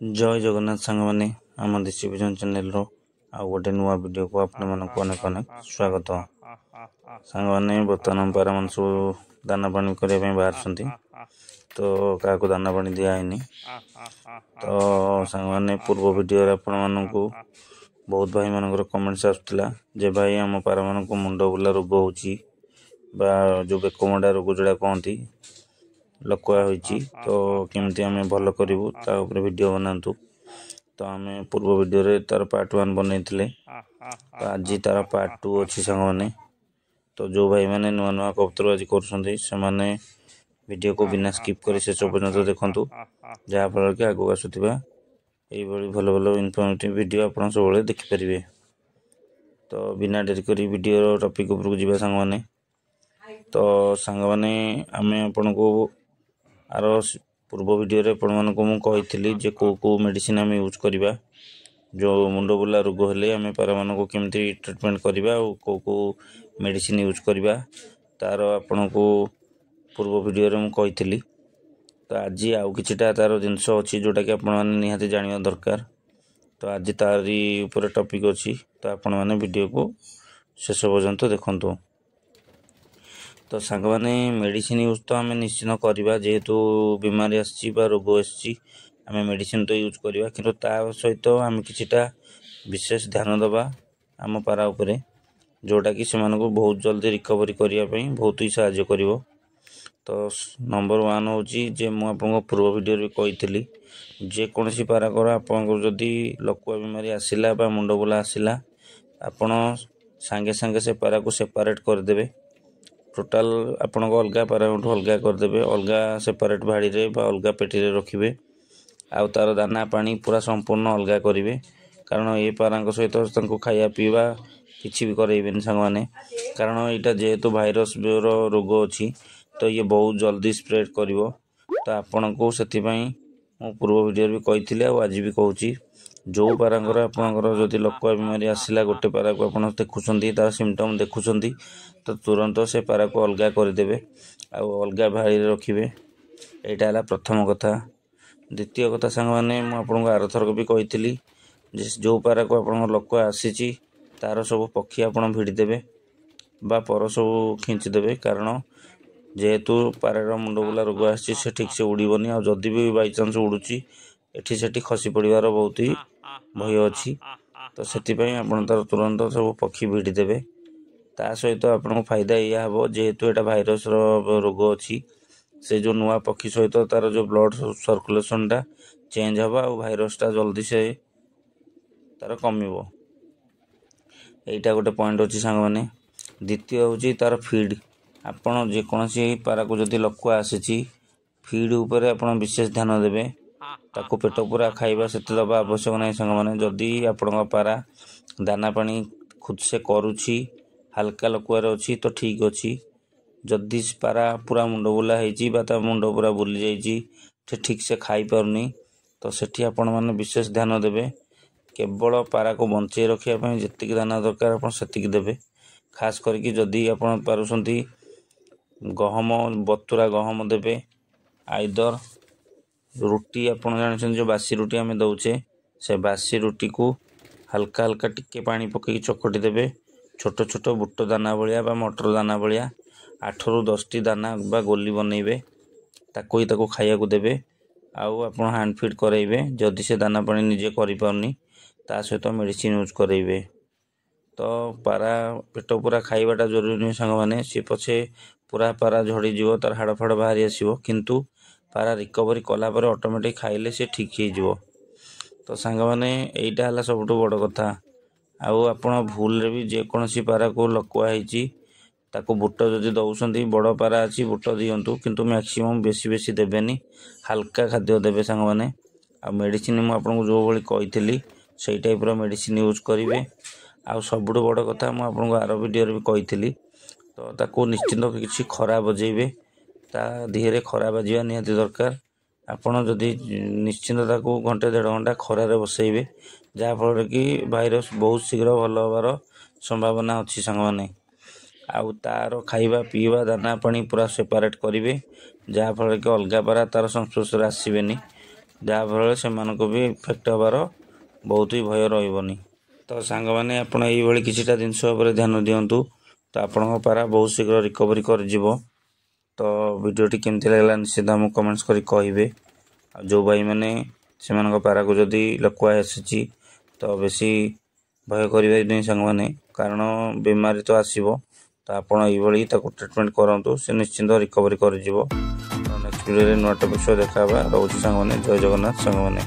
जय जगन्नाथ सांग मैंने आम देशी विजन चैनल रो आउ गोटे नुआ वीडियो को आपण मानक अनेक अनेक स्वागत। सांग मैंने बर्तमान पारा मान सब दाना पानी करने बाहर तो क्या दाना पानी दिखाई तो सांग मैंने पूर्व वीडियो आपण मानक बहुत भाई मान कमेंट्स आसुला जे भाई आम पारा मान मुंड बुला रोग हो जो बेकमडा रोग जोड़ा कहती लकुआ होइची तो केमती आम भल करूँ वीडियो बनातु तो आम पूर्व वीडियो रे तार पार्ट 1 बनई तो आज तार पार्ट 2 अच्छी सांग मैंने तो जो भाई मैंने नुआ नुआ कबूतर आज कर वीडियो को बिना स्किप कर शेष पर्यटन देखु जहाँफल कि आगे आसुवा यही भल भल इनफर्मेटिव वीडियो आप सब देखिपारे। तो बिना डेरी कर वीडियो टॉपिक उपरको जीवा सांग मैंने तो सांग मैंने आम आपण को आर पूर्व वीडियो रे आपण मानको मु कहितली जे को मेडिसिन आम यूज करबा जो मुंड बुला रोग हेले आम पारा मानको केमती ट्रीटमेंट करबा और को मेडिसिन यूज करबा तार आपण को पूर्व वीडियो रे मु कहितली। तो आज आउ किछटा तार जिंस अछि जोटा कि आपण माने निहाती जानिया दरकार तो आज तारी ऊपर टॉपिक अछि तो आपण माने वीडियो को शेष पर्यंत देखंतु। तो सांग मैंने मेडिसिन यूज तो आम निश्चित करवा जेहेतु बीमारी आसी रोग आम मेडिसिन तो यूज करवा कि सहित आम किछटा विशेष ध्यान दबा आम पारा उपरे जोटा कि से बहुत जल्दी रिकवरी करने बहुत ही साहाय्य कर। तो नंबर 1 हूँ जे मुझे पूर्व वीडियो भी कही जेकोसी पारा कर आपको जदि लकुआ बीमारी आसला मुंड बुला आसला आपण सांगे सांगे से पारा को सेपरेट करदे टोटाल आपण अलग पारा अलग करदे अलग सेपरेट भाड़ी रे बा अलग पेटी रे रखिए आउ तार दाना पानी पूरा संपूर्ण अलग करेंगे कारण ये पारा सहित खाया पीवा किसी भी करेबे सांग मैंने कारण यहाँ जेहेतु भाइरस रोग अच्छी तो ये बहुत जल्दी स्प्रेड करिवो तो आपण को से मु पूर्व वीडियो भी कही आज भी कहूँ जो पारांगर आपंकर जदि लकुआ बीमारी आसला गोटे पारा को आप देखुं तार सिम्पटम देखुं तो तुरंत से पारा को अलग करदे आउ अलग भाड़ी रखिए यहाँ है प्रथम कथा। द्वितीय कथा सांग मैंने मुझे आरथरक भी कही जो पारा को आप लकुआ आसी तार सब पक्षी आप भिड़देवे बा पर सब खिंचीदेवे कारण जेहेतु पारार मुंड बुला रोग आसी ठीक से उड़बनी आ जदि भी बाई चान्स उड़ुची एठी सेठी खसी पड़वार बहुत ही भय अच्छी तो से तार तुरंत सब पक्षी भिड़देवे ता सहित आपको फायदा या हम जेहेतु यहाँ भाइरस रोग अच्छी से जो नुआ पक्षी सहित तार जो ब्लड सर्कुलेशन टा चेंज हवा और भाइरस टा जल्दी से तार कमिबो यहीटा गोटे पॉइंट अच्छी सांग मैंने। द्वितीय हूँ तार फीड आपड़ जेकोसी पारा को जदि लकुआ आसी फीड उपर आप विशेष ध्यान देवे ताको पेट पूरा खाइबा से दबा आवश्यक नहीं सांग मैंने जदि आपण पारा दाना पानी खुद से करुच्छी हल्का लकुआर अच्छी तो ठीक अच्छी जदि पारा पूरा मुंड बुला हो मुंड पूरा बुली जाइए ठीक से खाई पारनी तो सेठी आपण माने विशेष ध्यान देवे केवल पारा को बंचे रखापी जी दाना दरकार आप देवे खास करके जदि आप पारुंट गहम बतुरा गहम देवे आइदर रुटी आप जानते जो बासी रुटी आम दौचे से बासी रुटी को हल्का हल्का टिके पानी पकई चकटी देवे छोट छोट बुट दाना भाया मटर दाना भाया 8 ରୁ 10 दाना बा गोली बनइबे ताको ही ताको खाया को देवे आउ आप हैंड फीड कराइबे जदि से दाना पानी निजे करिपारनी ता सहित मेडिसिन यूज कराइबे। तो पारा पेट पूरा खाइबाटा जरूरी नहीं सांग मैंने सी पछे पूरा पारा झड़ी तार हाड़ फाड़ बाहरी आसो किंतु पारा रिकवरी कलापर ऑटोमेटिक खाइले से ठीक हो। तो सांग मैंने यहीटा है सब बड़ कथा आउ आप भूल रे भी जेकोसी पारा को लकुआ ताको बुट जदि दौरान बड़ पारा अच्छी बुट दिंतु किंतु मैक्सिमम बेसी बेसी देवेनि हल्का खाद्य देवे सांग मैंने आ मेडिसिन मुझे जो भाई कही से टाइप्र मेडिसिन यूज करेंगे आउ सबुठ बड़ कथा मुझे आर वीडियो भी कही तो ताको निश्चिंत किसी खरा बजेबे ता देहरे खरा बाजिया निहाती दरकार आपण जदि निश्चिंत ताको घंटे 1.5 घंटा खरारे बसइबे जहाँफल कि भाइरस बहुत शीघ्र भल हबार संभावना अच्छी सांग मैंने आउ तार खाइबा पीवा दाना पानी पूरा सेपरेट करेंगे जहाँफल कि अलग पारा तार संस्पर्श आसबेनि ଯାହାଫଳରେ ସେମାନଙ୍କୁ ବି ଇଫେକ୍ଟ ହେବାର ବହୁତ ହି ଭୟ ରହିବନି। ତ ସାଙ୍ଗମାନେ ଆପଣ ଏଇଭଳି କିଛିଟା ଜିନିଷ ଉପରେ ଧ୍ୟାନ ଦିଅନ୍ତୁ, ତ ଆପଣଙ୍କ ପାରା ବହୁତ ଶୀଘ୍ର ରିକଭରି କରିଯିବ। ତ ଭିଡ଼ିଓଟି କେମିତି ଲାଗିଲା ନିଶ୍ଚିତ ଆମକୁ କମେଣ୍ଟସ୍ କରି କହିବେ। ଆଉ ଯେଉଁ ଭାଇମାନେ ସେମାନଙ୍କ ପାରାକୁ ଯଦି ଲକୁଆ ଆସିଛି ତ ବେଶୀ ଭୟ କରିବେନି ସାଙ୍ଗମାନେ, କାରଣ ବେମାରୀ ତ ଆସିବ। ତ ଆପଣ ଏଇଭଳି ତାକୁ ଟ୍ରିଟମେଣ୍ଟ କରନ୍ତୁ, ସେ ନିଶ୍ଚିନ୍ତ ରିକଭରି କରିଯିବ। ନେକ୍ସଟ ଭିଡ଼ିଓରେ ନୂଆ ଟପିକ୍ ସହ ଦେଖା ହେବା। ରହୁଛି ସାଙ୍ଗମାନେ, ଜୟ ଜଗନ୍ନାଥ ସାଙ୍ଗମାନେ।